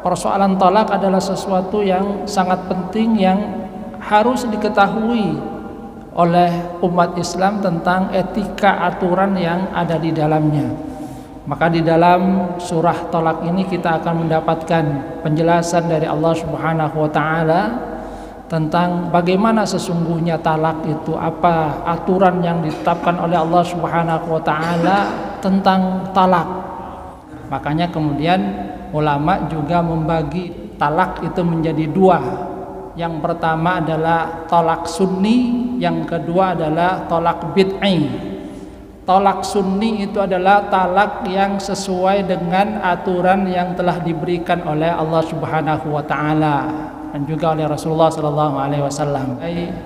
persoalan talak adalah sesuatu yang sangat penting yang harus diketahui oleh umat Islam tentang etika aturan yang ada di dalamnya. Maka di dalam surah talak ini kita akan mendapatkan penjelasan dari Allah Subhanahu wa taala tentang bagaimana sesungguhnya talak itu, apa aturan yang ditetapkan oleh Allah Subhanahu wa taala tentang talak. Makanya kemudian ulama juga membagi talak itu menjadi dua. Yang pertama adalah talak sunni, yang kedua adalah talak bid'i. Talak sunni itu adalah talak yang sesuai dengan aturan yang telah diberikan oleh Allah Subhanahu wa taala dan juga oleh Rasulullah sallallahu alaihi wasallam.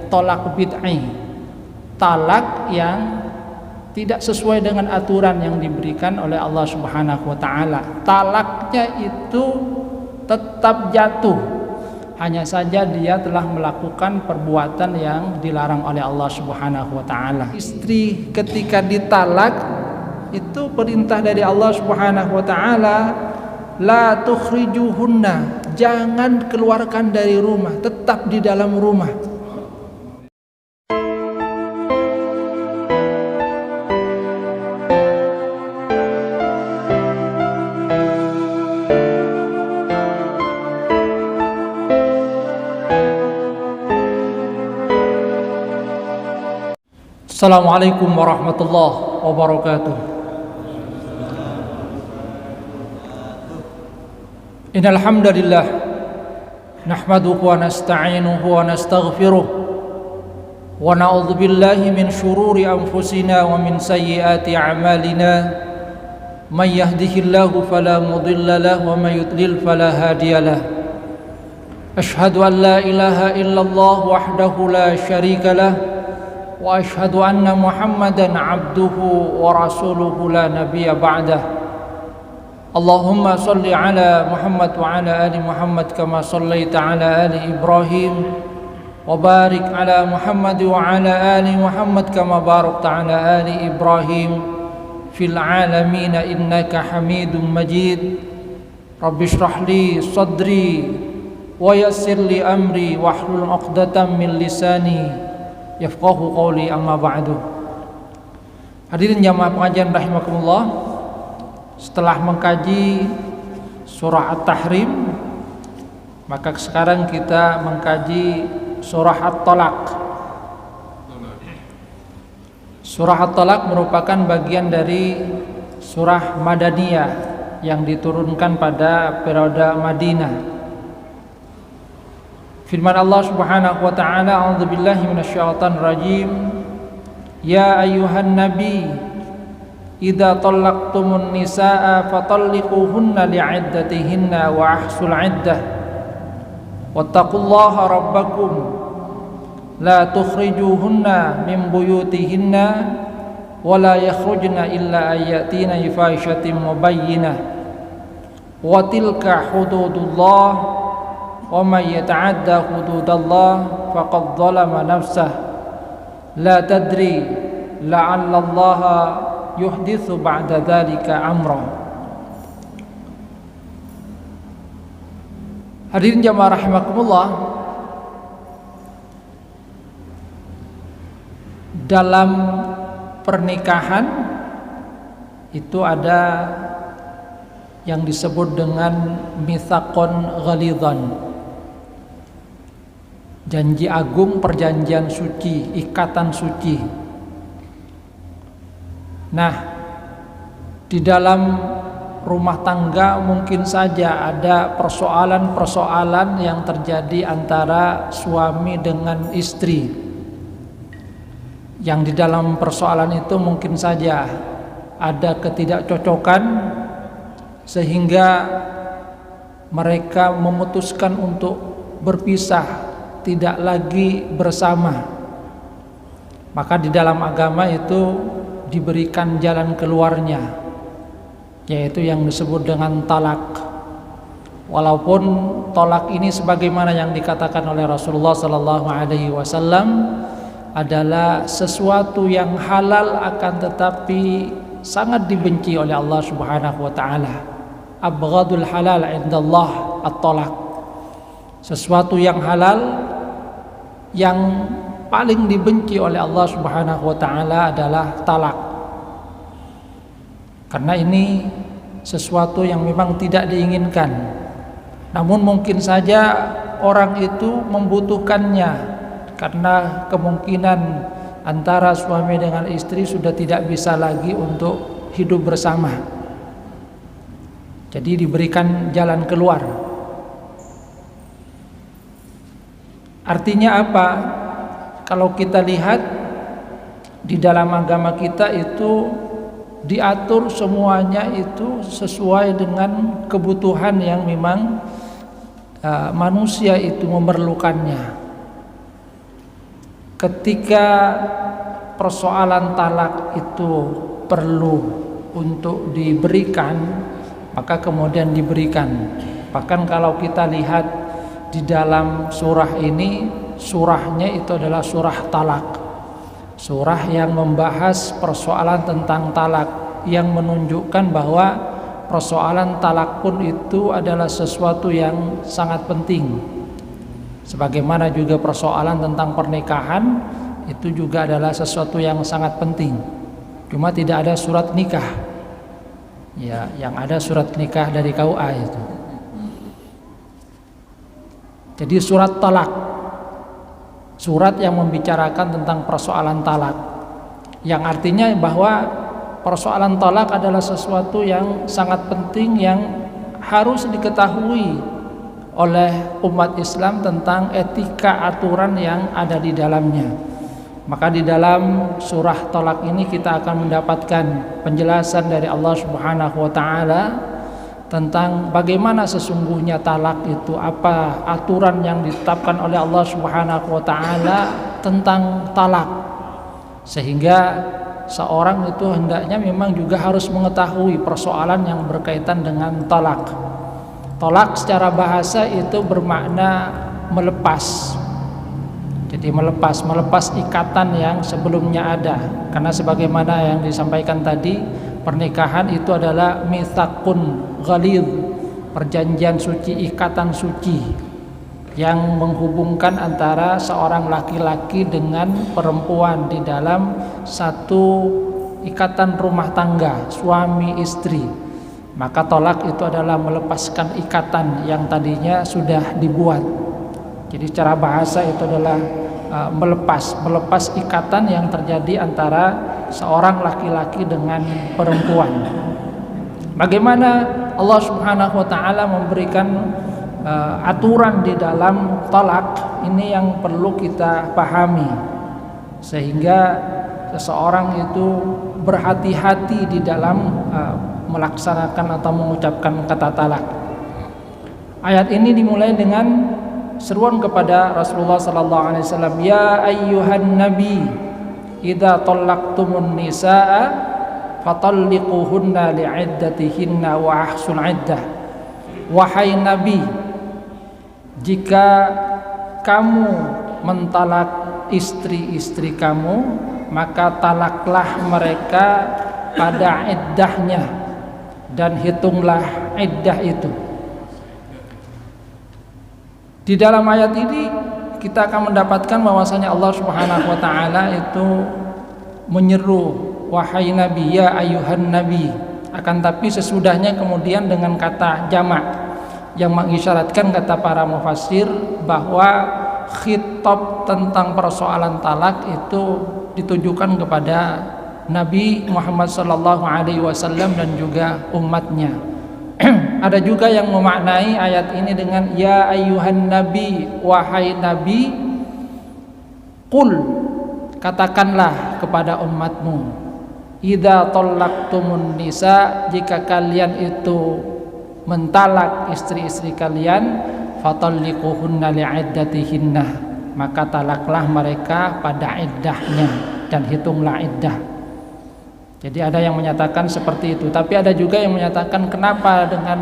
Talak bid'i, talak yang tidak sesuai dengan aturan yang diberikan oleh Allah Subhanahu wa taala. Talaknya itu tetap jatuh, hanya saja dia telah melakukan perbuatan yang dilarang oleh Allah Subhanahu wa taala. Istri ketika ditalak itu perintah dari Allah Subhanahu wa taala, la tukhrijuhunna, jangan keluarkan dari rumah, tetap di dalam rumah. Assalamualaikum warahmatullahi wabarakatuh. Innal hamdalillah nahmaduhu wa nasta'inuhu wa nastaghfiruh wa na'udzu billahi min shururi anfusina wa min sayyiati a'malina. May yahdihillahu fala mudilla lahu wa may yudlil fala hadiyalah. Asyhadu an la ilaha illallah wahdahu la syarika lah wa asyhadu anna Muhammadan abduhu wa rasuluhu la nabiyya ba'dah. Allahumma salli ala Muhammad wa ala ali Muhammad kama sallaita ala ali Ibrahim wa barik ala Muhammad wa ala ali Muhammad kama barakta ala ali Ibrahim fil alamin innaka Hamidum Majid. Rabbi shrah li sadri wa yassir li amri wahlul 'uqdatam min lisani yafqahu qawli, amma ba'du. Hadirin jamaah pengajian rahimakumullah, setelah mengkaji surah At-Tahrim, maka sekarang kita mengkaji surah At-Talaq. Surah At-Talaq merupakan bagian dari surah Madaniyah yang diturunkan pada periode Madinah. Firman Allah Subhanahu wa taala, a'udzubillahi minasyaitonir rajim, ya ayyuhan nabi idza talaqtumun nisaa fatalliquhunna li'iddatihinna wa ahsul 'iddah wattaqullaha rabbakum la tukhrijuhunna min buyutihinna wa la yakhrujna illa ayatina bifahishatin mubayyinah wa tilka hududullah wa may yata'adda hududallah faqad zalama nafsah la tadri la'alla Allah yuhditsu ba'da dzalika amra. Hadirin jamaah rahimakumullah, dalam pernikahan itu ada yang disebut dengan mitsaqon ghalidhan, janji agung, perjanjian suci, ikatan suci. Nah, di dalam rumah tangga mungkin saja ada persoalan-persoalan yang terjadi antara suami dengan istri, yang di dalam persoalan itu mungkin saja ada ketidakcocokan sehingga mereka memutuskan untuk berpisah, tidak lagi bersama. Maka di dalam agama itu diberikan jalan keluarnya, yaitu yang disebut dengan talak. Walaupun talak ini sebagaimana yang dikatakan oleh Rasulullah sallallahu alaihi wasallam adalah sesuatu yang halal, akan tetapi sangat dibenci oleh Allah Subhanahu wa taala. Abghadul halal indallah at-talaq. Sesuatu yang halal yang paling dibenci oleh Allah Subhanahu wa taala adalah talak. Karena ini sesuatu yang memang tidak diinginkan. Namun mungkin saja orang itu membutuhkannya karena kemungkinan antara suami dengan istri sudah tidak bisa lagi untuk hidup bersama. Jadi diberikan jalan keluar. Artinya apa? Kalau kita lihat di dalam agama kita itu diatur semuanya itu sesuai dengan kebutuhan yang memang manusia itu memerlukannya. Ketika persoalan talak itu perlu untuk diberikan, maka kemudian diberikan. Bahkan kalau kita lihat di dalam surah ini, surahnya itu adalah surah talak, surah yang membahas persoalan tentang talak, yang menunjukkan bahwa persoalan talak pun itu adalah sesuatu yang sangat penting. Sebagaimana juga persoalan tentang pernikahan itu juga adalah sesuatu yang sangat penting. Cuma tidak ada surat nikah. Ya, yang ada surat nikah dari KUA itu. Jadi surat talak, surat yang membicarakan tentang persoalan talak, yang artinya bahwa persoalan talak adalah sesuatu yang sangat penting yang harus diketahui oleh umat Islam tentang etika aturan yang ada di dalamnya. Maka di dalam surah talak ini kita akan mendapatkan penjelasan dari Allah Subhanahu wa taala tentang bagaimana sesungguhnya talak itu, apa aturan yang ditetapkan oleh Allah Subhanahu wa taala tentang talak, sehingga seorang itu hendaknya memang juga harus mengetahui persoalan yang berkaitan dengan talak. Talak secara bahasa itu bermakna melepas. Jadi melepas ikatan yang sebelumnya ada. Karena sebagaimana yang disampaikan tadi, pernikahan itu adalah mitsaqun ghalidh, perjanjian suci, ikatan suci yang menghubungkan antara seorang laki-laki dengan perempuan di dalam satu ikatan rumah tangga, suami istri. Maka tolak itu adalah melepaskan ikatan yang tadinya sudah dibuat. Jadi secara bahasa itu adalah melepas ikatan yang terjadi antara seorang laki-laki dengan perempuan. Bagaimana Allah Subhanahu wa taala memberikan aturan di dalam talak ini yang perlu kita pahami, sehingga seseorang itu berhati-hati di dalam melaksanakan atau mengucapkan kata talak. Ayat ini dimulai dengan seruan kepada Rasulullah sallallahu alaihi wasallam, ya ayyuhan nabi idza talaqtumun nisaa fatalliquhunna li'iddatihinna wa ahsul iddah. Wahai nabi, jika kamu mentalak istri-istri kamu, maka talaklah mereka pada iddahnya dan hitunglah iddah itu. Di dalam ayat ini kita akan mendapatkan bahwasanya Allah Subhanahu wa taala itu menyeru, wahai nabi, ya ayuhan nabi. Akan tapi sesudahnya kemudian dengan kata jamak yang mengisyaratkan, kata para mufassir, bahwa khitab tentang persoalan talak itu ditujukan kepada Nabi Muhammad sallallahu alaihi wasallam dan juga umatnya. Ada juga yang memaknai ayat ini dengan ya ayyuhan nabi, wahai nabi, qul, katakanlah kepada umatmu, idza talaqtumun nisa, jika kalian itu mentalak istri-istri kalian, fatalliquhunna li'iddatihinna, maka talaklah mereka pada iddahnya dan hitunglah iddah. Jadi ada yang menyatakan seperti itu, tapi ada juga yang menyatakan kenapa dengan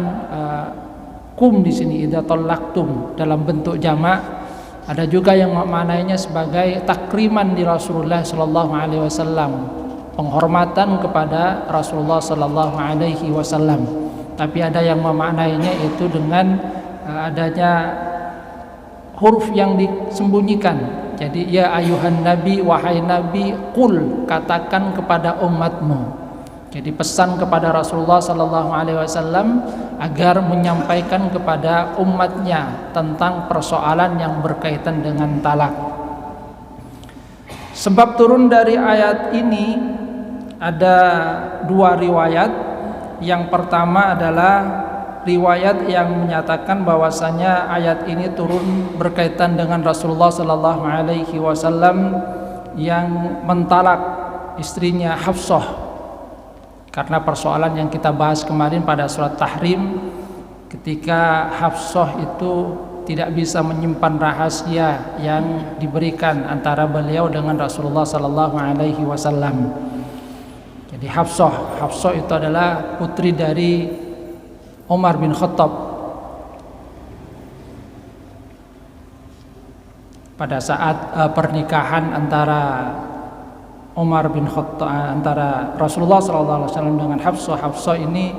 kum di sini idza talaqtum dalam bentuk jamak. Ada juga yang memaknainya sebagai takriman di Rasulullah sallallahu alaihi wasallam, penghormatan kepada Rasulullah sallallahu alaihi wasallam. Tapi ada yang memaknainya itu dengan adanya huruf yang disembunyikan. Jadi ya ayuhan nabi, wahai nabi, qul, katakan kepada umatmu. Jadi pesan kepada Rasulullah sallallahu alaihi wasallam agar menyampaikan kepada umatnya tentang persoalan yang berkaitan dengan talak. Sebab turun dari ayat ini ada dua riwayat. Yang pertama adalah riwayat yang menyatakan bahwasanya ayat ini turun berkaitan dengan Rasulullah sallallahu alaihi wasallam yang mentalak istrinya Hafsah. Karena persoalan yang kita bahas kemarin pada surat Tahrim, ketika Hafsah itu tidak bisa menyimpan rahasia yang diberikan antara beliau dengan Rasulullah sallallahu alaihi wasallam. Jadi Hafsah itu adalah putri dari Umar bin Khattab. Pada saat pernikahan antara Umar bin Khattab, antara Rasulullah SAW dengan Hafsah ini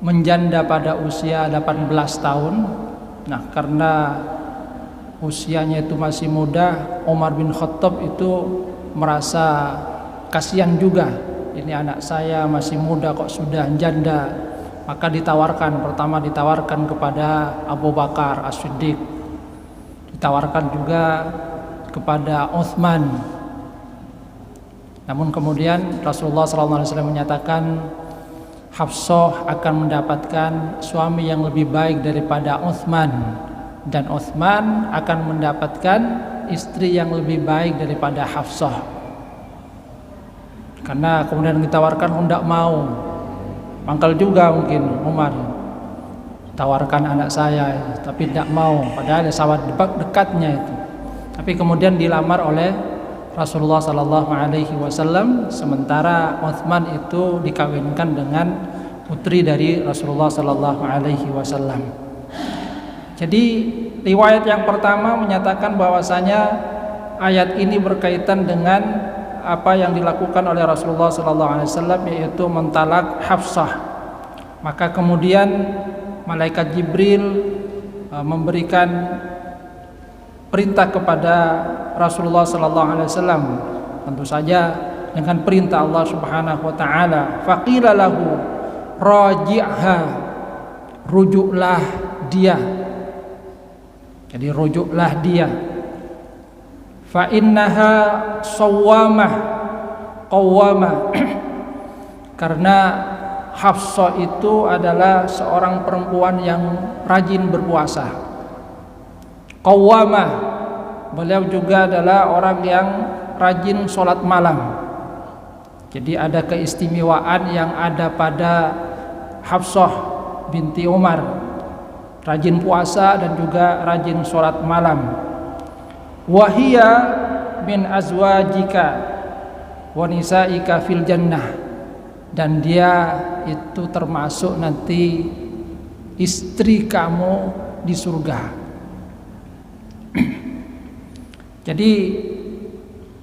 menjanda pada usia 18 tahun. Nah, karena usianya itu masih muda, Umar bin Khattab itu merasa kasihan juga. Ini anak saya masih muda kok sudah janda. Maka pertama ditawarkan kepada Abu Bakar As-Siddiq, ditawarkan juga kepada Utsman. Namun kemudian Rasulullah SAW menyatakan Hafsah akan mendapatkan suami yang lebih baik daripada Utsman, dan Utsman akan mendapatkan istri yang lebih baik daripada Hafsah. Karena kemudian ditawarkan tidak mau, mangkal juga mungkin Umar, tawarkan anak saya tapi tidak mau, padahal sahabat dekatnya itu. Tapi kemudian dilamar oleh Rasulullah sallallahu alaihi wasallam, sementara Utsman itu dikawinkan dengan putri dari Rasulullah sallallahu alaihi wasallam. Jadi riwayat yang pertama menyatakan bahwasanya ayat ini berkaitan dengan apa yang dilakukan oleh Rasulullah sallallahu alaihi wasallam, yaitu mentalak Hafsah. Maka kemudian malaikat Jibril memberikan perintah kepada Rasulullah sallallahu alaihi wasallam, tentu saja dengan perintah Allah Subhanahu wa taala. Faqila lahu raji'ha, rujuklah dia. Jadi rujuklah dia. Fa innaha sawwamah qawwamah. Karena Hafsah itu adalah seorang perempuan yang rajin berpuasa. Qawwamah, beliau juga adalah orang yang rajin sholat malam. Jadi ada keistimewaan yang ada pada Hafsah binti Umar, rajin puasa dan juga rajin sholat malam. Wahia min azwajika wa nisaika fil jannah, dan dia itu termasuk nanti istri kamu di surga. Jadi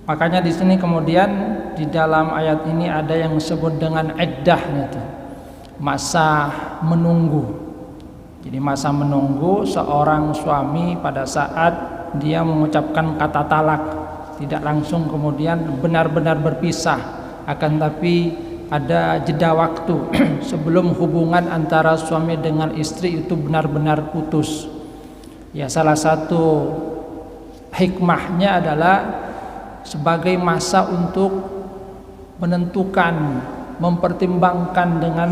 makanya di sini kemudian di dalam ayat ini ada yang disebut dengan iddah, gitu, masa menunggu. Jadi masa menunggu seorang suami pada saat dia mengucapkan kata talak, tidak langsung kemudian benar-benar berpisah, akan tapi ada jeda waktu sebelum hubungan antara suami dengan istri itu benar-benar putus. Ya, salah satu hikmahnya adalah sebagai masa untuk menentukan, mempertimbangkan dengan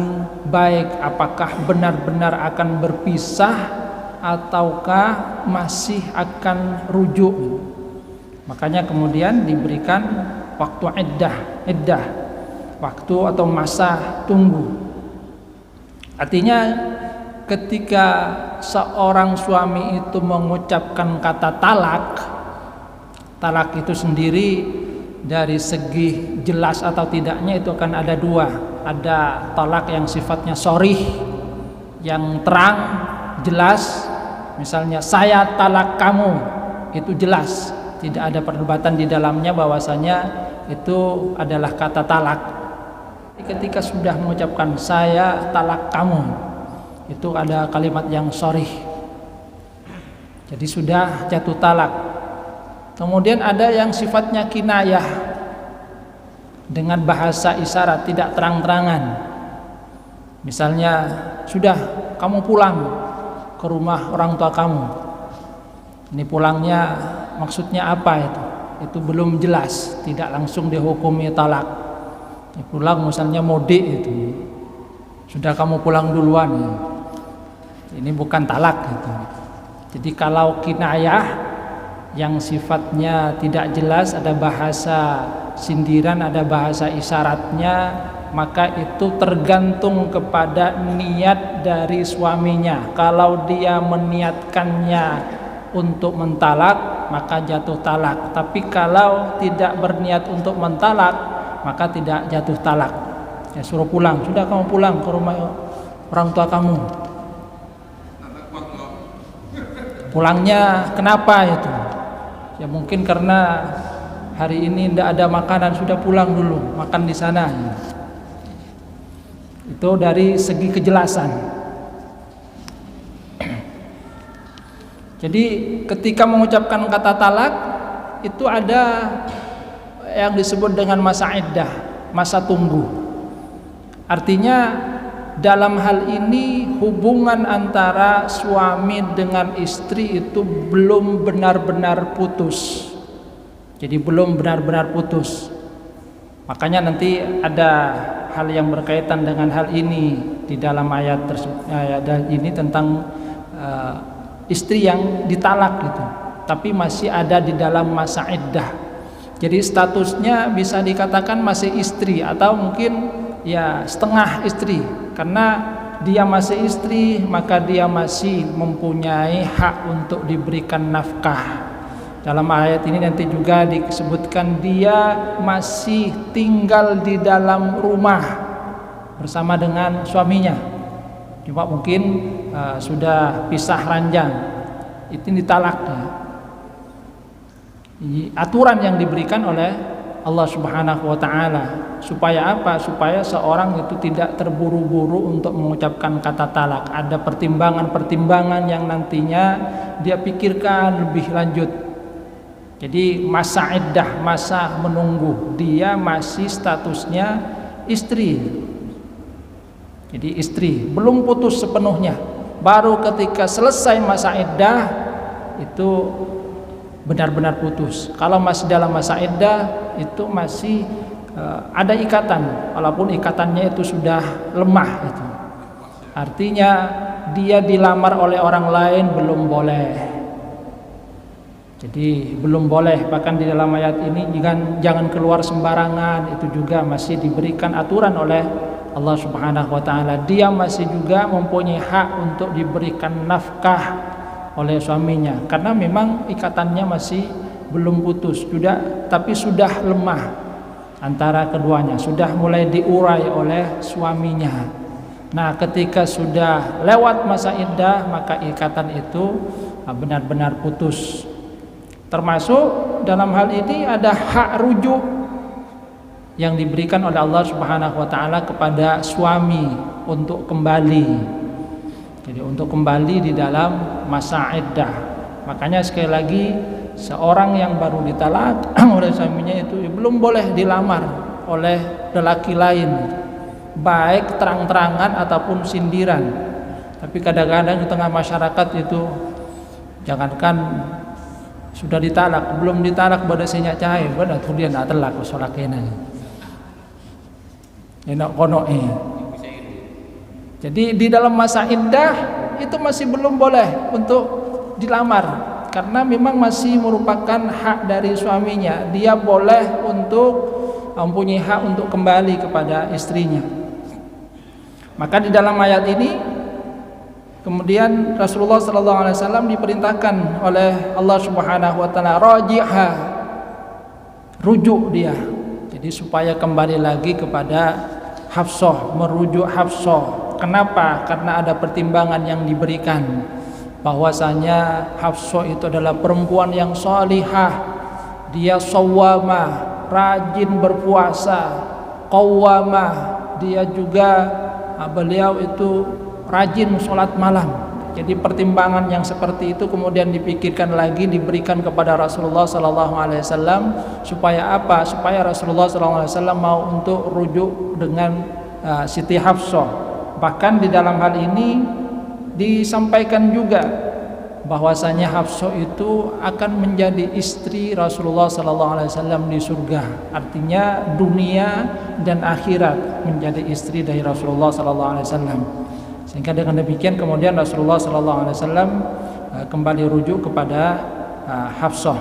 baik apakah benar-benar akan berpisah ataukah masih akan rujuk. Makanya kemudian diberikan waktu iddah, waktu atau masa tunggu. Artinya ketika seorang suami itu mengucapkan kata talak itu sendiri dari segi jelas atau tidaknya itu akan ada dua. Ada talak yang sifatnya sharih, yang terang, jelas. Misalnya saya talak kamu, itu jelas, tidak ada perdebatan di dalamnya bahwasanya itu adalah kata talak. Ketika sudah mengucapkan saya talak kamu, itu ada kalimat yang sharih, Jadi sudah jatuh talak. Kemudian ada yang sifatnya kinayah dengan bahasa isyarat, tidak terang-terangan. Misalnya, sudah kamu pulang ke rumah orang tua kamu. Ini pulangnya maksudnya apa itu? Itu belum jelas, tidak langsung dihukumi talak. Pulang misalnya mudik itu. Sudah kamu pulang duluan. Ini bukan talak gitu. Jadi kalau kinayah yang sifatnya tidak jelas, ada bahasa sindiran, ada bahasa isyaratnya, maka itu tergantung kepada niat dari suaminya. Kalau dia meniatkannya untuk mentalak, maka jatuh talak. Tapi kalau tidak berniat untuk mentalak, maka tidak jatuh talak. Ya, suruh pulang, sudah kamu pulang ke rumah orang tua kamu. Pulangnya kenapa itu? Ya mungkin karena hari ini tidak ada makanan, sudah pulang dulu, makan di sana. Itu dari segi kejelasan. Jadi ketika mengucapkan kata talak itu ada yang disebut dengan masa iddah, masa tunggu. Artinya dalam hal ini hubungan antara suami dengan istri itu belum benar-benar putus. Jadi belum benar-benar putus. Makanya nanti ada hal yang berkaitan dengan hal ini di dalam ayat ini tentang istri yang ditalak gitu, tapi masih ada di dalam masa iddah. Jadi statusnya bisa dikatakan masih istri atau mungkin ya setengah istri, karena dia masih istri maka dia masih mempunyai hak untuk diberikan nafkah. Dalam ayat ini nanti juga disebutkan dia masih tinggal di dalam rumah bersama dengan suaminya, cuma mungkin sudah pisah ranjang, itu ditalak. Aturan yang diberikan oleh Allah Subhanahu wa taala. Supaya apa? Supaya seorang itu tidak terburu-buru untuk mengucapkan kata talak. Ada pertimbangan-pertimbangan yang nantinya dia pikirkan lebih lanjut. Jadi masa iddah, masa menunggu, dia masih statusnya istri. Jadi istri, belum putus sepenuhnya. Baru ketika selesai masa iddah itu benar-benar putus. Kalau masih dalam masa iddah itu masih ada ikatan, walaupun ikatannya itu sudah lemah itu. Artinya dia dilamar oleh orang lain belum boleh. Jadi belum boleh, bahkan di dalam ayat ini jangan keluar sembarangan, itu juga masih diberikan aturan oleh Allah Subhanahu wa taala. Dia masih juga mempunyai hak untuk diberikan nafkah oleh suaminya, karena memang ikatannya masih belum putus, tapi sudah lemah antara keduanya, sudah mulai diurai oleh suaminya. Nah, ketika sudah lewat masa iddah, maka ikatan itu benar-benar putus. Termasuk dalam hal ini ada hak rujuk yang diberikan oleh Allah Subhanahu wa taala kepada suami untuk kembali. Jadi untuk kembali di dalam masa iddah. Makanya sekali lagi, seorang yang baru ditalak oleh suaminya itu belum boleh dilamar oleh lelaki lain, baik terang-terangan ataupun sindiran. Tapi kadang-kadang di tengah masyarakat itu, jangankan sudah ditalak, belum ditalak pada senyak cahaya, pada tuh dia nak telak solat kena. Enak kono Jadi di dalam masa iddah itu masih belum boleh untuk dilamar, karena memang masih merupakan hak dari suaminya. Dia boleh untuk mempunyai hak untuk kembali kepada istrinya. Maka di dalam ayat ini kemudian Rasulullah SAW diperintahkan oleh Allah Subhanahu wa taala, raji'ha, rujuk dia. Jadi supaya kembali lagi kepada Hafsah, merujuk Hafsah. Kenapa? Karena ada pertimbangan yang diberikan, bahwasanya Hafsah itu adalah perempuan yang salihah, dia shawwamah, rajin berpuasa, qawwamah, dia juga beliau itu rajin sholat malam. Jadi pertimbangan yang seperti itu kemudian dipikirkan lagi, diberikan kepada Rasulullah Sallallahu Alaihi Wasallam supaya apa? Supaya Rasulullah Sallallahu Alaihi Wasallam mau untuk rujuk dengan Siti Hafsah. Bahkan di dalam hal ini disampaikan juga bahwasanya Hafsah itu akan menjadi istri Rasulullah Sallallahu Alaihi Wasallam di surga. Artinya dunia dan akhirat menjadi istri dari Rasulullah Sallallahu Alaihi Wasallam. Sehingga dengan demikian kemudian Rasulullah Sallallahu Alaihi Wasallam kembali rujuk kepada Hafsah.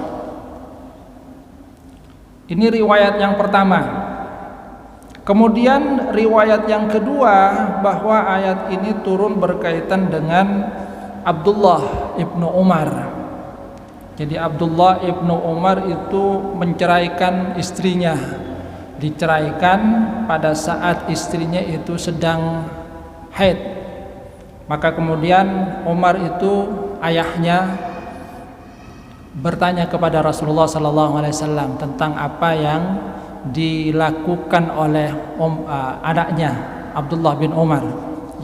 Ini riwayat yang pertama. Kemudian riwayat yang kedua bahwa ayat ini turun berkaitan dengan Abdullah ibnu Umar. Jadi Abdullah ibnu Umar itu menceraikan istrinya, diceraikan pada saat istrinya itu sedang haid. Maka kemudian Umar itu ayahnya bertanya kepada Rasulullah Sallallahu Alaihi Wasallam tentang apa yang dilakukan oleh anaknya Abdullah bin Umar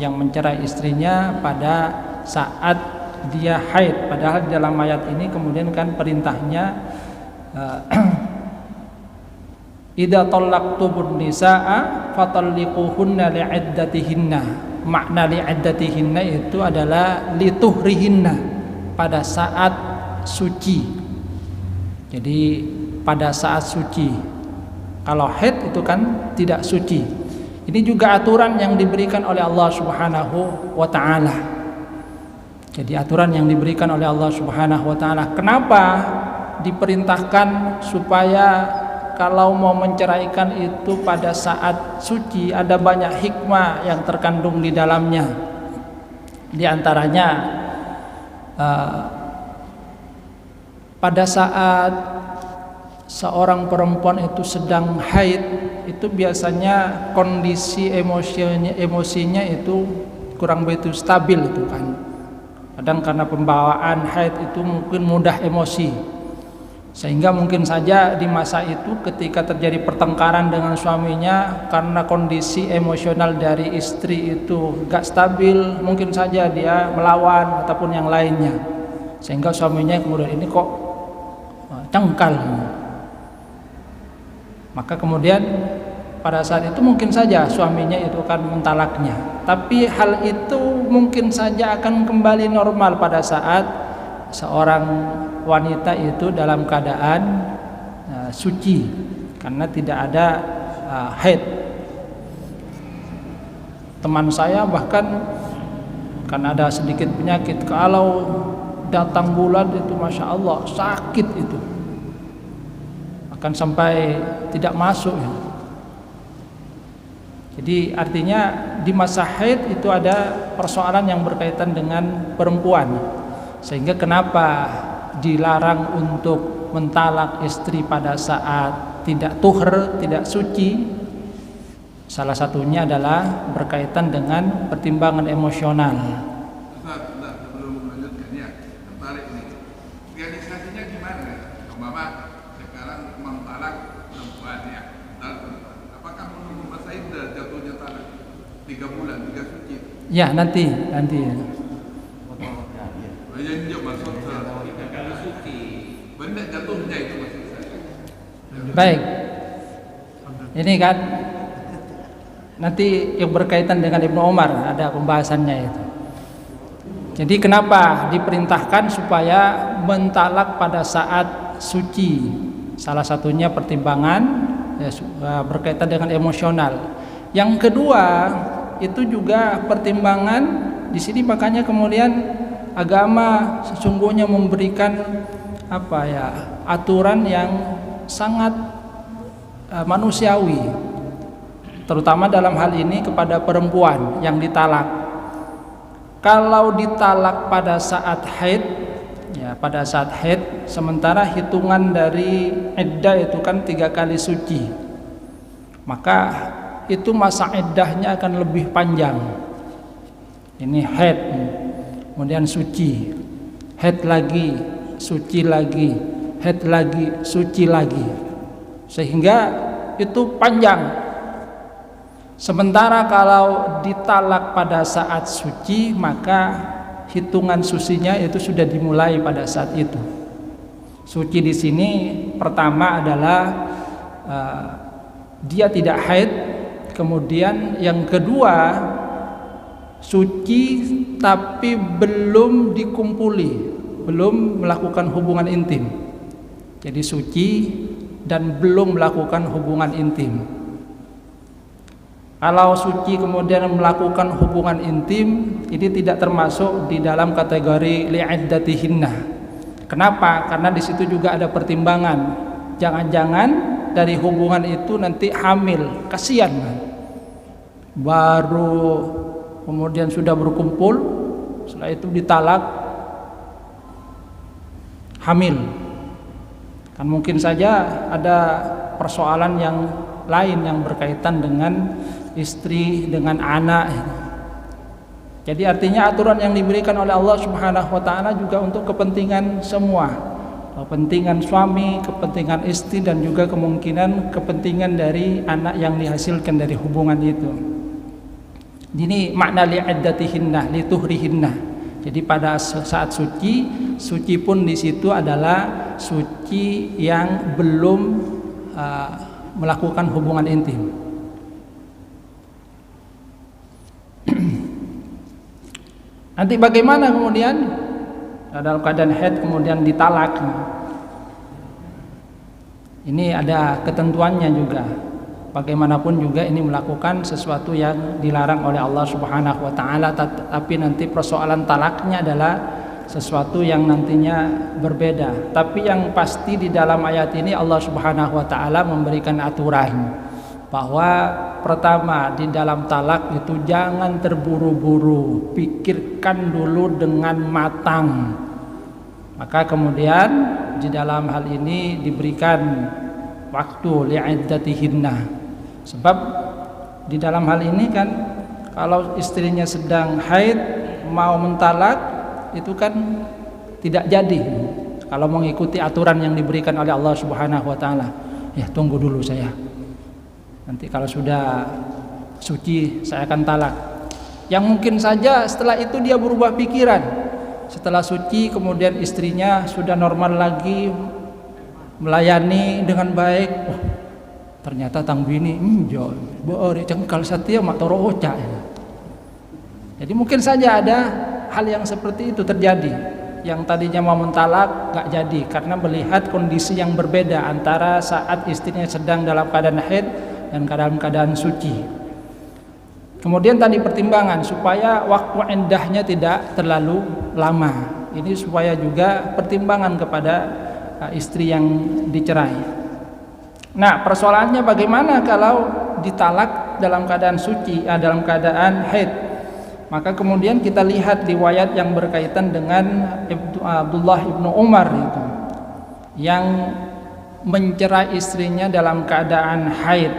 yang mencerai istrinya pada saat dia haid. Padahal di dalam ayat ini kemudian kan perintahnya idza talaqtumun nisaa fatalliquhunna li'iddatihinna. Makna li'iddatihinna itu adalah lituhrihinna, pada saat suci. Jadi pada saat suci. Kalau haid itu kan tidak suci. Ini juga aturan yang diberikan oleh Allah Subhanahu wa taala. Jadi aturan yang diberikan oleh Allah Subhanahu wa taala. Kenapa diperintahkan supaya kalau mau menceraikan itu pada saat suci? Ada banyak hikmah yang terkandung di dalamnya. Di antaranya pada saat seorang perempuan itu sedang haid, itu biasanya kondisi emosinya itu kurang begitu stabil itu kan. Kadang karena pembawaan haid itu mungkin mudah emosi. Sehingga mungkin saja di masa itu ketika terjadi pertengkaran dengan suaminya karena kondisi emosional dari istri itu gak stabil, mungkin saja dia melawan ataupun yang lainnya. Sehingga suaminya kemudian ini kok cengkal. Maka kemudian pada saat itu mungkin saja suaminya itu akan mentalaknya. Tapi hal itu mungkin saja akan kembali normal pada saat seorang wanita itu dalam keadaan suci karena tidak ada haid. Teman saya bahkan karena ada sedikit penyakit, kalau datang bulan itu Masya Allah sakit itu, akan sampai tidak masuk ya. Jadi artinya di masa haid itu ada persoalan yang berkaitan dengan perempuan. Sehingga kenapa dilarang untuk mentalak istri pada saat tidak tuhr, tidak suci? Salah satunya adalah berkaitan dengan pertimbangan emosional. Sebelum melanjutkan ya, tertarik nih. Realisasinya gimana? Umpama sekarang mentalak perempuan ya, apakah menunggu masa iddah jatuhnya talak 3 bulan, 3 suci? Ya nanti. Benda jatuhnya itu maksud saya. Baik. Ini kan nanti yang berkaitan dengan Ibnu Umar ada pembahasannya itu. Jadi kenapa diperintahkan supaya mentalak pada saat suci? Salah satunya pertimbangan ya, berkaitan dengan emosional. Yang kedua itu juga pertimbangan di sini, makanya kemudian agama sesungguhnya memberikan aturan yang sangat manusiawi, terutama dalam hal ini kepada perempuan yang ditalak. Kalau ditalak pada saat haid, ya pada saat haid, sementara hitungan dari iddah itu kan 3 kali suci, maka itu masa iddahnya akan lebih panjang. Ini haid, kemudian suci, haid lagi, suci lagi, haid lagi, suci lagi, sehingga itu panjang. Sementara kalau ditalak pada saat suci, maka hitungan sucinya itu sudah dimulai pada saat itu. Suci di sini pertama adalah dia tidak haid, kemudian yang kedua suci tapi belum dikumpuli, belum melakukan hubungan intim. Jadi suci dan belum melakukan hubungan intim. Kalau suci kemudian melakukan hubungan intim, ini tidak termasuk di dalam kategori li'iddatihinna. Kenapa? Karena di situ juga ada pertimbangan. Jangan-jangan dari hubungan itu nanti hamil, kasihan kan? Baru kemudian sudah berkumpul, setelah itu ditalak, hamil. Kan mungkin saja ada persoalan yang lain yang berkaitan dengan istri, dengan anak. Jadi artinya aturan yang diberikan oleh Allah Subhanahu wa taala juga untuk kepentingan semua. Kepentingan suami, kepentingan istri, dan juga kemungkinan kepentingan dari anak yang dihasilkan dari hubungan itu. Ini makna li'iddatihinna, lituhrihinna. Jadi pada saat suci, suci pun di situ adalah suci yang belum melakukan hubungan intim. Nanti bagaimana kemudian dalam keadaan haid kemudian ditalak? Ini ada ketentuannya juga. Bagaimanapun juga ini melakukan sesuatu yang dilarang oleh Allah Subhanahu wa taala, tapi nanti persoalan talaknya adalah sesuatu yang nantinya berbeda. Tapi yang pasti di dalam ayat ini Allah Subhanahu wa taala memberikan aturan bahwa pertama di dalam talak itu jangan terburu-buru, pikirkan dulu dengan matang. Maka kemudian di dalam hal ini diberikan waktu li'iddatihinna. Sebab di dalam hal ini kan kalau istrinya sedang haid mau mentalak itu kan tidak jadi kalau mengikuti aturan yang diberikan oleh Allah Subhanahu wa taala. Ya, tunggu dulu saya. Nanti kalau sudah suci saya akan talak. Yang mungkin saja setelah itu dia berubah pikiran. Setelah suci kemudian istrinya sudah normal lagi, melayani dengan baik. Oh, ternyata tang bini boleh cengkal setia mak toro oca. Jadi mungkin saja ada hal yang seperti itu terjadi. Yang tadinya mau mentalak gak jadi karena melihat kondisi yang berbeda antara saat istrinya sedang dalam keadaan haid dan dalam keadaan suci. Kemudian tadi pertimbangan supaya waktu indahnya tidak terlalu lama. Ini supaya juga pertimbangan kepada istri yang dicerai. Nah, persoalannya bagaimana kalau ditalak dalam keadaan suci, dalam keadaan haid? Maka kemudian kita lihat riwayat yang berkaitan dengan Abdullah ibnu Umar itu, yang mencerai istrinya dalam keadaan haid.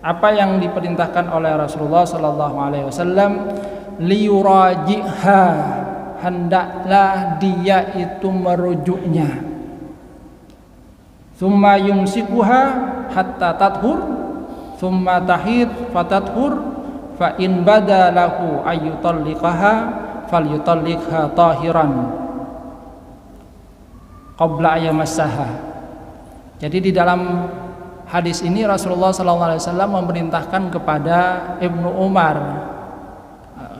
Apa yang diperintahkan oleh Rasulullah sallallahu alaihi wasallam? Liyuraji'ha, hendaklah dia itu merujuknya. Tsumma yumsikuha hatta tathur, tsumma tahid fatathur, fa in bada lahu ayyutalliqaha falyutalliqha tahiran qabla ayamassaha. Jadi di dalam hadis ini Rasulullah SAW memerintahkan kepada Ibnu Umar,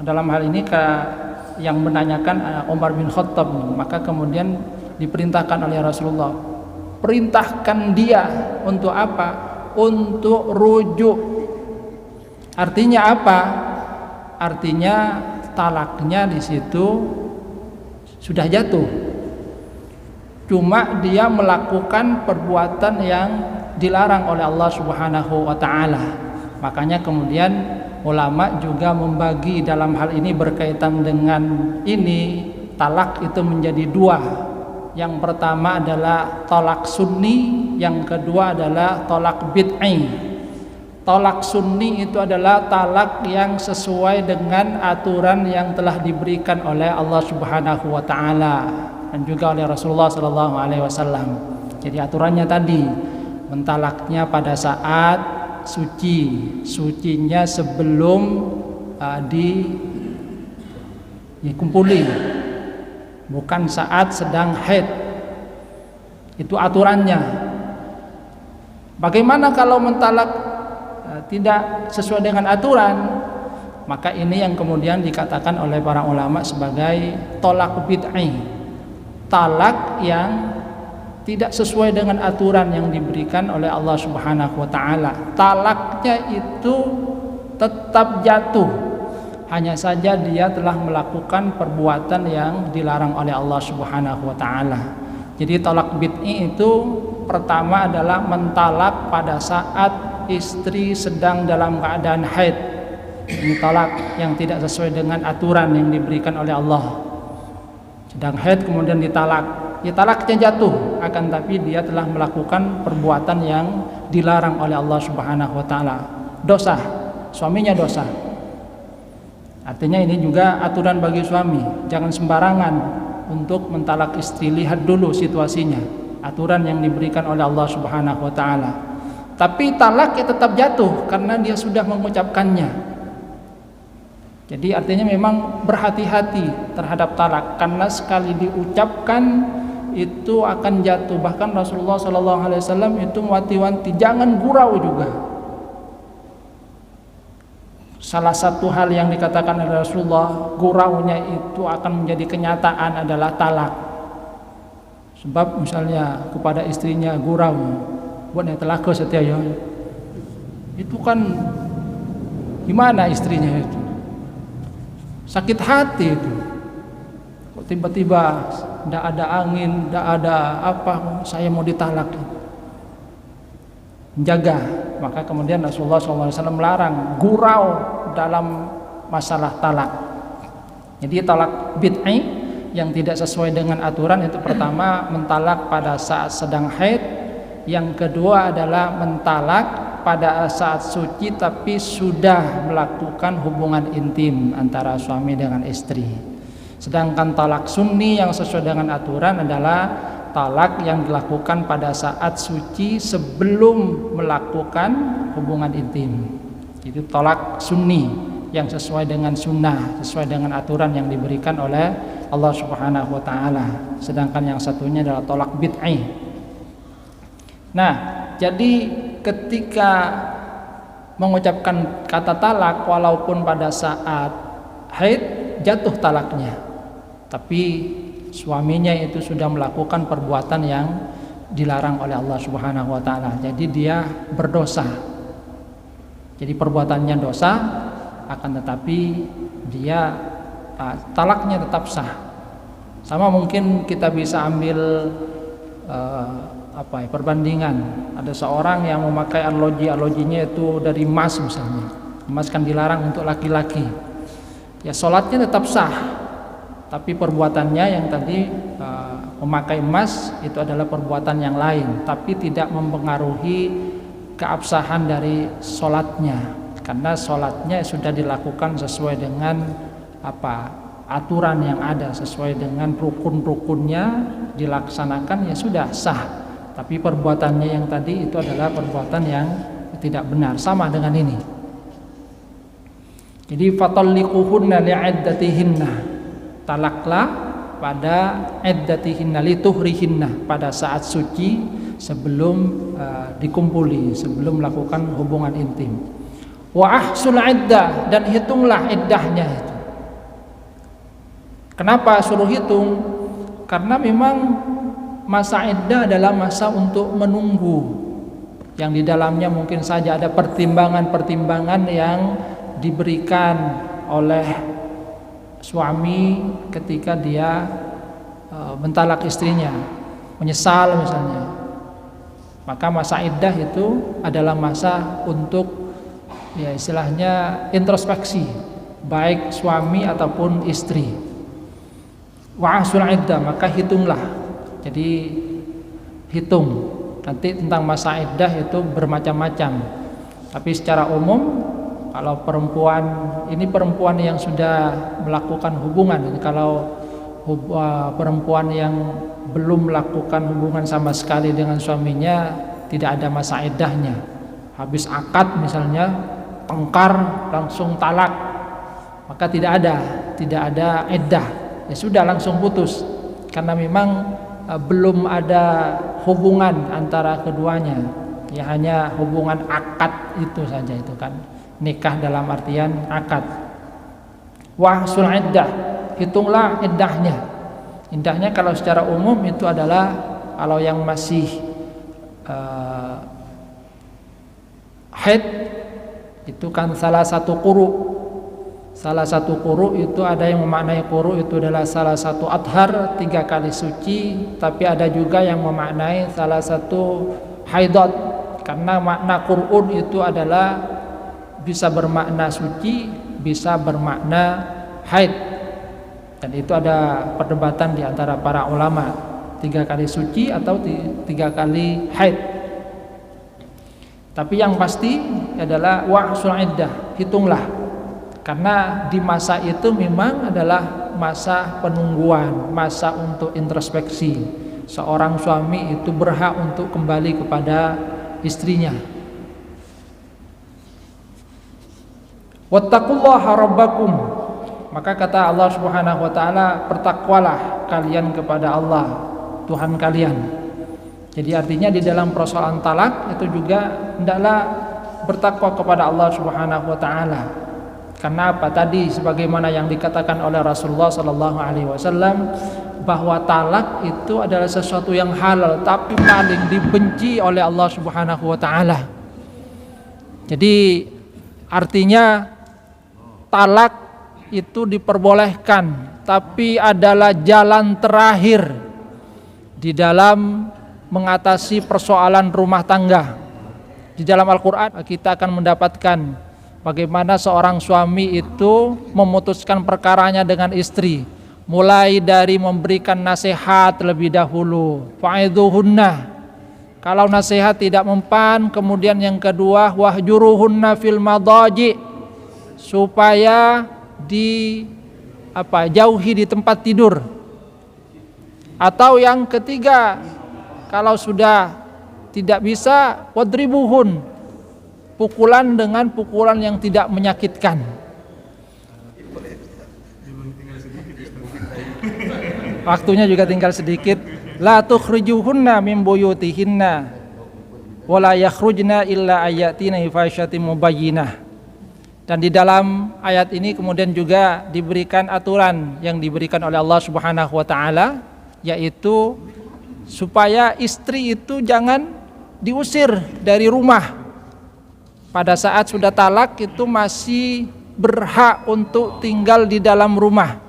dalam hal ini yang menanyakan Umar bin Khattab, maka kemudian diperintahkan oleh Rasulullah, perintahkan dia untuk apa? Untuk rujuk. Artinya apa? Artinya talaknya di situ sudah jatuh. Cuma dia melakukan perbuatan yang dilarang oleh Allah Subhanahu wa taala. Makanya kemudian ulama juga membagi dalam hal ini berkaitan dengan ini, talak itu menjadi dua. Yang pertama adalah talak sunni, yang kedua adalah talak bid'i. Talak sunni itu adalah talak yang sesuai dengan aturan yang telah diberikan oleh Allah Subhanahu wa taala dan juga oleh Rasulullah sallallahu alaihi wasallam. Jadi aturannya tadi mentalaknya pada saat sucinya sebelum dikumpuli, bukan saat sedang haid. Itu aturannya. Bagaimana kalau mentalak tidak sesuai dengan aturan? Maka ini yang kemudian dikatakan oleh para ulama sebagai tolak bid'i, talak yang tidak sesuai dengan aturan yang diberikan oleh Allah Subhanahu wa taala. Talaknya itu tetap jatuh, hanya saja dia telah melakukan perbuatan yang dilarang oleh Allah Subhanahu wa taala. Jadi talak bid'i itu pertama adalah mentalak pada saat istri sedang dalam keadaan haid. Ini talak yang tidak sesuai dengan aturan yang diberikan oleh Allah. Sedang haid kemudian ditalak. Ya, talaknya jatuh, akan tapi dia telah melakukan perbuatan yang dilarang oleh Allah Subhanahu wa taala. Dosa, suaminya dosa. Artinya ini juga aturan bagi suami, jangan sembarangan untuk mentalak istri, lihat dulu situasinya. Aturan yang diberikan oleh Allah Subhanahu wa taala. Tapi talaknya tetap jatuh karena dia sudah mengucapkannya. Jadi artinya memang berhati-hati terhadap talak, karena sekali diucapkan itu akan jatuh. Bahkan Rasulullah SAW itu wanti-wanti jangan gurau juga. Salah satu hal yang dikatakan oleh Rasulullah, guraunya itu akan menjadi kenyataan adalah talak. Sebab misalnya kepada istrinya gurau, buat yang telaka setia ya, itu kan gimana istrinya itu? Sakit hati itu. Kok tiba-tiba tidak ada angin, tidak ada apa, saya mau ditalak. Jaga. Maka kemudian Rasulullah SAW melarang gurau dalam masalah talak. Jadi talak bid'i yang tidak sesuai dengan aturan itu pertama mentalak pada saat sedang haid, yang kedua adalah mentalak pada saat suci tapi sudah melakukan hubungan intim antara suami dengan istri. Sedangkan talak sunni yang sesuai dengan aturan adalah talak yang dilakukan pada saat suci sebelum melakukan hubungan intim. Itu talak sunni yang sesuai dengan sunnah, sesuai dengan aturan yang diberikan oleh Allah Subhanahu wa taala. Sedangkan yang satunya adalah talak bid'i. Nah, jadi ketika mengucapkan kata talak walaupun pada saat haid jatuh talaknya, tapi suaminya itu sudah melakukan perbuatan yang dilarang oleh Allah Subhanahu wa taala. Jadi dia berdosa. Jadi perbuatannya dosa, akan tetapi dia talaknya tetap sah. Sama mungkin kita bisa ambil perbandingan. Ada seorang yang memakai arlojinya itu dari emas misalnya. Emas kan dilarang untuk laki-laki. Ya sholatnya tetap sah, tapi perbuatannya yang tadi memakai emas itu adalah perbuatan yang lain, tapi tidak mempengaruhi keabsahan dari sholatnya, karena sholatnya sudah dilakukan sesuai dengan aturan yang ada, sesuai dengan rukun-rukunnya dilaksanakan, ya sudah sah. Tapi perbuatannya yang tadi itu adalah perbuatan yang tidak benar, sama dengan ini. Jadi fatalliquhunna li'iddatihinna, talaklah pada iddatihinna lituhrihinna, pada saat suci sebelum dikumpuli, sebelum melakukan hubungan intim. Wa ahsul iddah, dan hitunglah iddahnya itu. Kenapa suruh hitung? Karena memang masa iddah adalah masa untuk menunggu, yang di dalamnya mungkin saja ada pertimbangan-pertimbangan yang diberikan oleh suami ketika dia mentalak istrinya, menyesal misalnya. Maka masa iddah itu adalah masa untuk ya istilahnya introspeksi, baik suami ataupun istri. Wa asul iddah, maka hitunglah. Jadi hitung nanti tentang masa iddah itu bermacam-macam. Tapi secara umum kalau perempuan yang sudah melakukan hubungan, jadi kalau perempuan yang belum melakukan hubungan sama sekali dengan suaminya tidak ada masa iddahnya. Habis akad misalnya tengkar langsung talak, maka tidak ada. tidak ada iddah, ya sudah langsung putus karena memang belum ada hubungan antara keduanya, ya hanya hubungan akad itu saja, itu kan nikah dalam artian akad. Wahsul iddah, hitunglah iddahnya. Iddahnya kalau secara umum itu adalah kalau yang masih haid itu kan salah satu quru. Salah satu quru itu ada yang memaknai quru itu adalah salah satu athar 3 kali suci, tapi ada juga yang memaknai salah satu haidat, karena makna qur'un itu adalah bisa bermakna suci, bisa bermakna haid. Dan itu ada perdebatan di antara para ulama, 3 kali suci atau 3 kali haid. Tapi yang pasti adalah wahsul iddah, hitunglah. Karena di masa itu memang adalah masa penungguan, masa untuk introspeksi. Seorang suami itu berhak untuk kembali kepada istrinya. Wattaqullaha rabbakum, maka kata Allah Subhanahu wa taala, bertakwalah kalian kepada Allah, Tuhan kalian. Jadi artinya di dalam persoalan talak itu juga hendaklah bertakwa kepada Allah Subhanahu wa taala. Karena apa? Tadi sebagaimana yang dikatakan oleh Rasulullah sallallahu alaihi wasallam bahwa talak itu adalah sesuatu yang halal tapi paling dibenci oleh Allah Subhanahu wa taala. Jadi artinya talak itu diperbolehkan, tapi adalah jalan terakhir di dalam mengatasi persoalan rumah tangga. Di dalam Al-Qur'an kita akan mendapatkan bagaimana seorang suami itu memutuskan perkaranya dengan istri, mulai dari memberikan nasihat terlebih dahulu, fa'idhuhunna. Kalau nasihat tidak mempan, kemudian yang kedua wahjuruhunna fil madaji, supaya jauhi di tempat tidur. Atau yang ketiga, kalau sudah tidak bisa, wadribuhun, pukulan dengan pukulan yang tidak menyakitkan. Waktunya juga tinggal sedikit. La tukhrijuhunna min buyutihinna wa la yakhrujna illa ayatina fahsyatin mubayyinah. Dan di dalam ayat ini kemudian juga diberikan aturan yang diberikan oleh Allah Subhanahu wa taala, yaitu supaya istri itu jangan diusir dari rumah. Pada saat sudah talak itu masih berhak untuk tinggal di dalam rumah.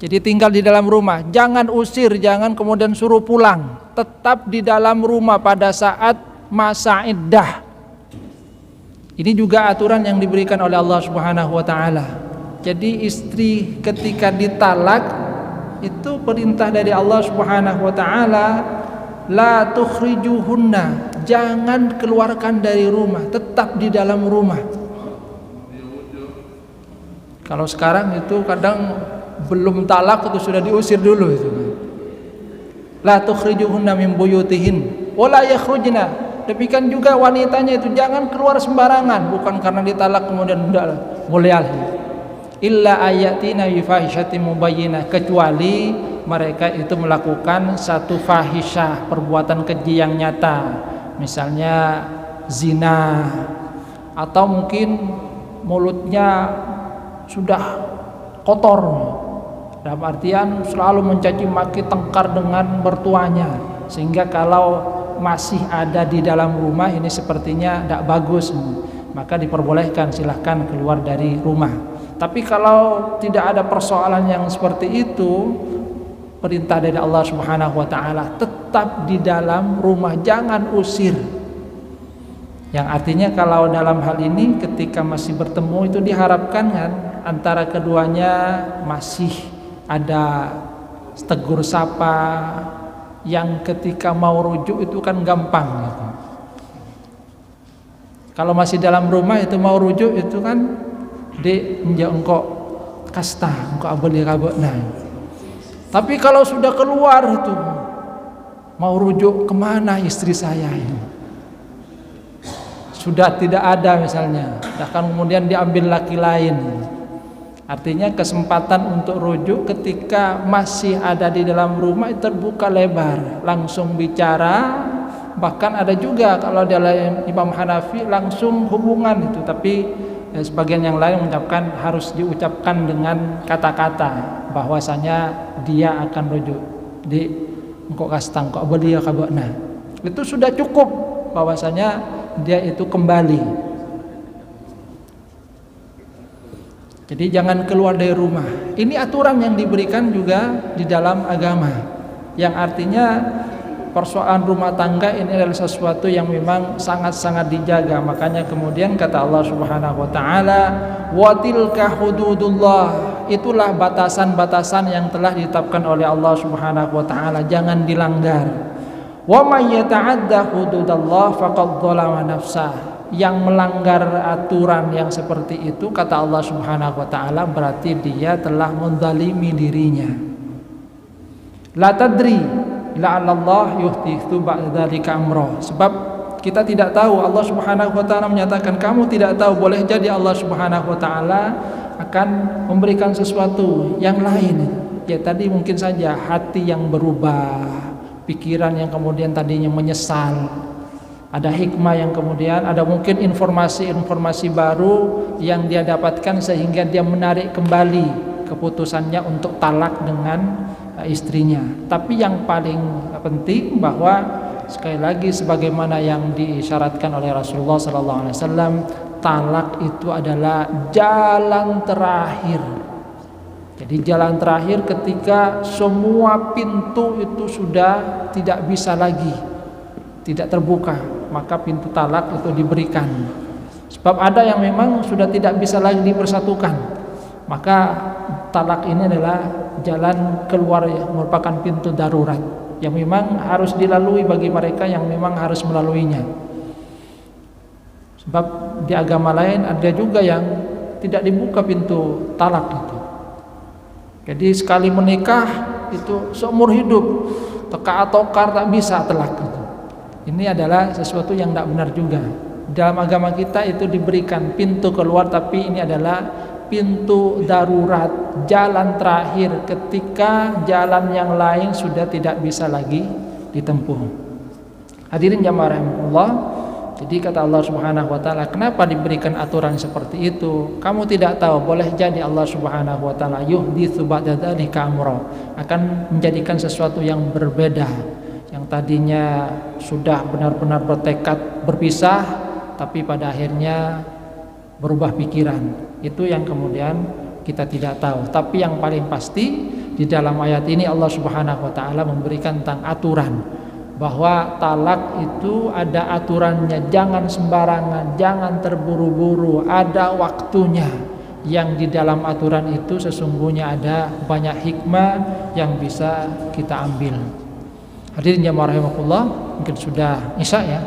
Jadi tinggal di dalam rumah, jangan usir, jangan kemudian suruh pulang. Tetap di dalam rumah pada saat masa iddah. Ini juga aturan yang diberikan oleh Allah Subhanahu wa taala. Jadi istri ketika ditalak itu perintah dari Allah Subhanahu wa taala, la tukhrijuhunna, jangan keluarkan dari rumah, tetap di dalam rumah. Kalau sekarang itu kadang belum talak itu sudah diusir dulu itu. La tukhrijuhunna min buyutihin wala yakhrujna. Demikian juga wanitanya itu jangan keluar sembarangan, bukan karena ditalak kemudian udah boleh alih. Illa ayatina bi fahishatin mubayyinah, kecuali mereka itu melakukan satu fahisyah, perbuatan keji yang nyata. Misalnya zina, atau mungkin mulutnya sudah kotor, dalam artian selalu mencaci maki, tengkar dengan mertuanya, sehingga kalau masih ada di dalam rumah ini sepertinya tidak bagus, maka diperbolehkan silahkan keluar dari rumah. Tapi kalau tidak ada persoalan yang seperti itu, perintah dari Allah Subhanahu wa taala tetap di dalam rumah, jangan usir. Yang artinya kalau dalam hal ini ketika masih bertemu itu diharapkan kan antara keduanya masih ada tegur sapa, yang ketika mau rujuk itu kan gampang gitu. Kalau masih dalam rumah itu mau rujuk itu kan engkau kasta, engkau abeli kabutna. Tapi kalau sudah keluar itu mau rujuk kemana istri saya ini? Sudah tidak ada misalnya, bahkan kemudian diambil laki lain, Artinya kesempatan untuk rujuk ketika masih ada di dalam rumah terbuka lebar, langsung bicara. Bahkan ada juga kalau dalam Imam Hanafi langsung hubungan itu, tapi sebagian yang lain mengucapkan harus diucapkan dengan kata-kata bahwasanya dia akan rujuk di engkau kastang kok belia kabakna. Itu sudah cukup bahwasanya dia itu kembali. Jadi jangan keluar dari rumah. Ini aturan yang diberikan juga di dalam agama, yang artinya persoalan rumah tangga ini adalah sesuatu yang memang sangat-sangat dijaga. Makanya kemudian kata Allah Subhanahu wa taala, "Wa tilka hududullah." Itulah batasan-batasan yang telah ditetapkan oleh Allah Subhanahu wa taala, jangan dilanggar. "Wa may yata'adda hududallah faqad dzalama nafsah." Yang melanggar aturan yang seperti itu kata Allah Subhanahu wa taala berarti dia telah menzalimi dirinya. La tadri la'allallah yuhditsu ba'da dzalika amra. Sebab kita tidak tahu, Allah Subhanahu wa taala menyatakan kamu tidak tahu, boleh jadi Allah Subhanahu wa taala akan memberikan sesuatu yang lain. Ya tadi mungkin saja hati yang berubah, pikiran yang kemudian tadinya menyesal, ada hikmah yang kemudian ada mungkin informasi-informasi baru yang dia dapatkan sehingga dia menarik kembali keputusannya untuk talak dengan istrinya. Tapi yang paling penting bahwa sekali lagi sebagaimana yang diisyaratkan oleh Rasulullah SAW, talak itu adalah jalan terakhir. Jadi jalan terakhir ketika semua pintu itu sudah tidak bisa lagi, tidak terbuka, maka pintu talak itu diberikan. Sebab ada yang memang sudah tidak bisa lagi dipersatukan, maka talak ini adalah jalan keluar yang merupakan pintu darurat yang memang harus dilalui bagi mereka yang memang harus melaluinya. Sebab di agama lain ada juga yang tidak dibuka pintu talak itu. Jadi sekali menikah itu seumur hidup, teka-tokar tak bisa talak itu. Ini adalah sesuatu yang tidak benar juga. Dalam agama kita itu diberikan pintu keluar, tapi ini adalah pintu darurat, jalan terakhir ketika jalan yang lain sudah tidak bisa lagi ditempuh. Hadirin jamaah rahimakumullah. Jadi kata Allah Subhanahu wa taala, kenapa diberikan aturan seperti itu? Kamu tidak tahu, boleh jadi Allah Subhanahu wa taala yuhditsu ba'da dzalika amra, akan menjadikan sesuatu yang berbeda. Yang tadinya sudah benar-benar bertekad berpisah, tapi pada akhirnya berubah pikiran. Itu yang kemudian kita tidak tahu. Tapi yang paling pasti di dalam ayat ini Allah Subhanahu wa taala memberikan tentang aturan bahwa talak itu ada aturannya, jangan sembarangan, jangan terburu-buru, ada waktunya. Yang di dalam aturan itu sesungguhnya ada banyak hikmah yang bisa kita ambil. Hadirin jamaah rahimakumullah, mungkin sudah isya ya.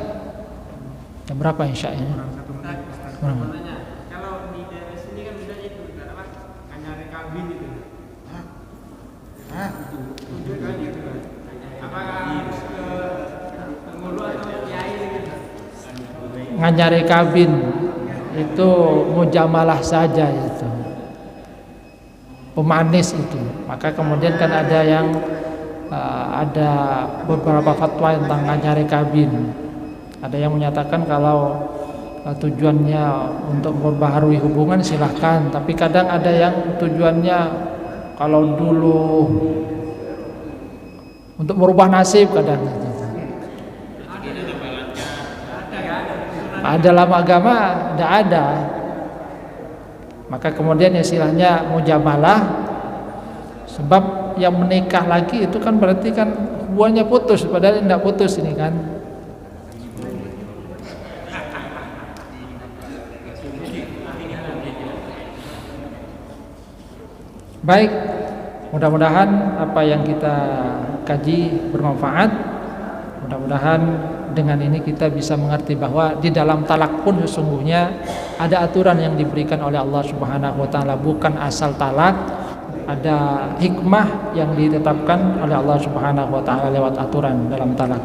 Jam berapa isya ya? Kalau di daerah sini kan bisa itu apa? Nyari kabin itu. Tujuh kan itu. Apakah harus ke penghulu atau kiai gitu? Ngajari kabin itu mujamalah saja itu. Pemanis itu. Maka kemudian kan ada yang ada beberapa fatwa tentang ngajari kabin. Ada yang menyatakan kalau tujuannya untuk memperbaharui hubungan silahkan, tapi kadang ada yang tujuannya kalau dulu untuk merubah nasib kadang. Dalam agama tidak ada. Maka kemudian istilahnya mujamalah, sebab yang menikah lagi itu kan berarti kan hubungannya putus, padahal tidak putus ini kan. Baik, mudah-mudahan apa yang kita kaji bermanfaat. Mudah-mudahan dengan ini kita bisa mengerti bahwa di dalam talak pun sesungguhnya ada aturan yang diberikan oleh Allah Subhanahu wa taala, bukan asal talak, ada hikmah yang ditetapkan oleh Allah Subhanahu wa taala lewat aturan dalam talak.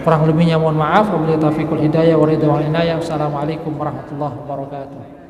Kurang lebihnya mohon maaf. Wabillahi taufiqul hidayah wa ridwan inayah. Wassalamualaikum warahmatullahi wabarakatuh.